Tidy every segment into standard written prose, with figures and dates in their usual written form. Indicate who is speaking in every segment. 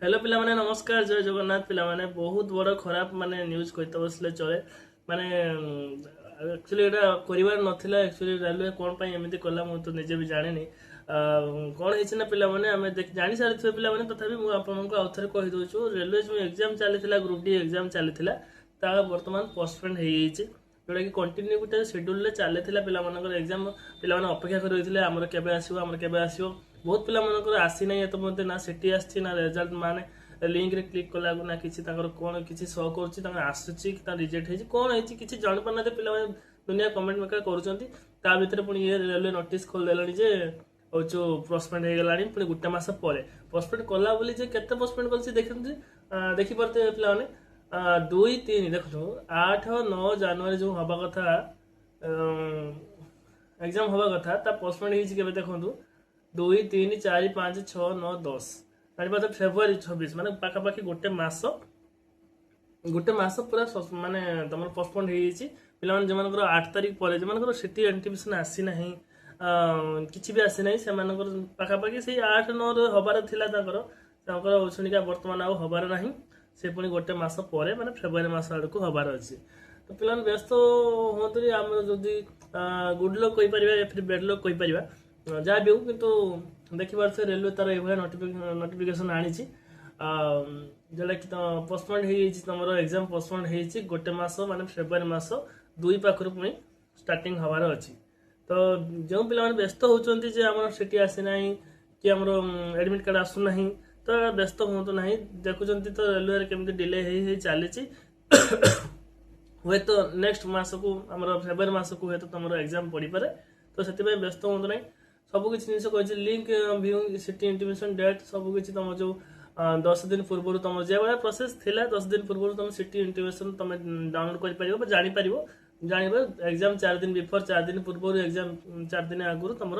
Speaker 1: Hello पिला माने नमस्कार जय जगन्नाथ पिला माने बहुत बड़ खराब माने न्यूज कहते बसले चले माने एक्चुअली एटा करिवार नथिला एक्चुअली रेलवे कोन पई एमिति कला मु तो निजे भी जाने कौन है ना पिला माने आमे देख जानि सारिथिबे पिला माने तथापि मु आपनको आउथरे कहि दोछु रेलवे जो एग्जाम चलीथिला ग्रुप डी एग्जाम चलीथिला ता वर्तमान पोस्टपोन हे येछि जोटा कि कंटिन्यू गुटे शेड्यूल रे चलीथिला पिला मानकर एग्जाम पिला माने अपेक्षा करि रहिथिले हमर केबे आसीबो बहुत पिला मानकर आसी नै एत मते ना सिटी आछि ना रिजल्ट माने लिंक रे क्लिक कला ना किछि ताकर कोन किछि शो करछि ताकर आसुछि कि ता रिजेक्ट हेछि कोन हेछि किछि जानि पन्ना पिला माने दुनिया कमेंट मेकर करूछंती ता भितर पुनी ये रेलवे नोटिस खोल देलानी जे ओ जो पोस्टपोन हे गेलानी पुनी गुटे मास परे पोस्टपोन कला बोली जे केते पोस्टपोन करछि देखंती देखि परते पिला माने 2 3 देखो 8 9 जनवरी जो हबा कथा एग्जाम हबा कथा ता पोस्टपोन हेछि केबे देखंतु 2 3 4 5 6 9 10 तारिबाद फेब्रुआरी 26 माने पाखा पाखी गोटे मास पूरा माने तमर पोस्टपोन हे छि पिला माने जमानकर 8 तारिख परे जमानकर सिटी एंटिमिशन आसी नाही किछि भी आसी नाही से मानकर पाखा पाखी से 8 9 रे हबार थिला ताकर ओछुनिका वर्तमान आ हबार नाही से पुनी गोटे मास परे माने फेब्रुआरी मास आडको हबार अछि तो पिला व्यस्त होतरी हम जदी गुड लक कहि परिबा या फिर बैड लक कहि परिबा जहाँ भी हो किंतु देखि बार से रेलवे तार एभया नोटिफिकेशन आनी जोटा कि पोस्टपोन हो तुम एग्जाम पोस्टपोन हो गोटे मास माने फेब्रुआरी मास 2 पाखर पुणी स्टार्टिंग हबार अच्छी तो जो पिला व्यस्त होती जे आम सीटी आसीना कि आम एडमिट कार्ड आसूना तो व्यस्त हूँ ना देखुं तो रेलवे केमी डिले चली हे तो नेक्स्ट मस को आम फेब्रुआरी मस को हे तो तुम एग्जाम पड़ पारे तो से व्यस्त हूँ ना सब किसी जिन कही link viewing city intimation date सब किसी तुम जो 10 दिन पूर्व तुम जो भाई प्रोसेस थिला 10 दिन पूर्व तुम सिटी इंटिमेशन तुम डाउनलोड कर पार जापर जान एग्जाम 4 दिन बिफोर 4 दिन पूर्व एग्जाम 4 दिन आगुरी तुम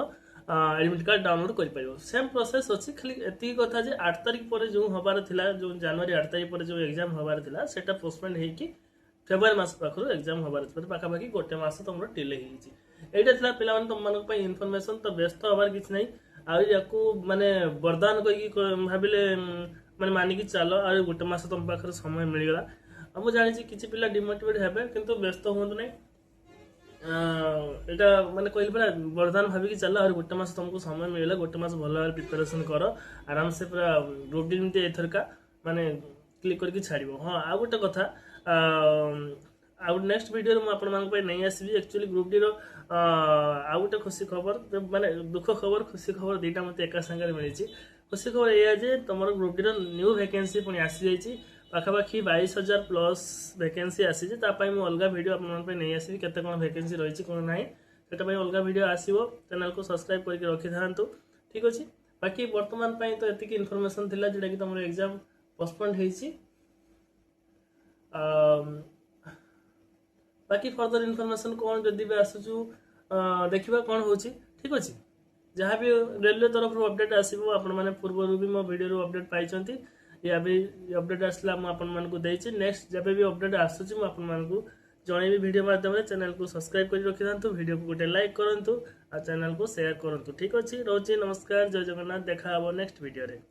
Speaker 1: एडमिट कार्ड डाउनलोड कर पार सेम प्रोसेस अच्छी खाली एति कथा जे 8 तारिख पर जो हबार थिला जो जनवरी 8 तारिख पर जो एग्जाम हबार थिला सेटा पोस्टपोन हेकी फेब्रुआरी मास पाखर एग्जाम हबार पाखापाखि गोटे मास तुम डिले होता पिला तुम मान इनफर्मेशन तो व्यस्त हबार किसी ना आपको माने वरदान कही भाविले माने मानिकी चल आ गोटे मास तुम पाखे समय मिलगला मुझे जानी किसी पिला डिमोटिवेट हे किंतु व्यस्त हूँ ना यहाँ माने कहले पूरा वरदान भाविकी चल आ गोटे मास तुमको समय मिलला गोटे मास भल भाव प्रिपेरेसन कर आराम से पूरा ग्रुप डी एथरका माने क्लिक करके छाड़ हाँ आ गोटे कथा आउ नेक्स्ट वीडियो मुझे नहीं आसबि एक्चुअली ग्रुप डी आउ गोटे खुशी खबर माने दुख खबर खुशी खबर दुईटा मत एका सागर मिली खुशी खबर यह जे तुम ग्रुप डी न्यू वैकेंसी पुणी आसी जाइए पाखापाखि 22,000 प्लस वैकेंसी आसी मुझे अलग वीडियो आपने नहीं आसबि केते कौन वैकेंसी रही कौन ना से अलग वीडियो आसो चैनल को सब्सक्राइब करके रखी था ठीक अच्छे बाकी बर्तमान तो ये इनफॉरमेशन थिला जोटा कि तुम एग्जाम पोस्टपोन होती बाकी फर्दर इनफॉरमेशन कौन जदि भी आसुचु देखा कौन हो ठीक अच्छे जहाँ भी रेलवे तरफ अपडेट आसो आपने पूर्व भी मो वीडियो अपडेट पाई या भी अपडेट आसला मुझे नेक्स्ट जब भी अपडेट आसूँ मुझे जनइबी वीडियो माध्यम चैनल को सब्सक्राइब कर रखी था वीडियो को गोटे लाइक करूँ और चैनल को शेयर करूँ ठीक अच्छे रोचे नमस्कार जय जगन्नाथ देखा नेक्स्ट वीडियो रे।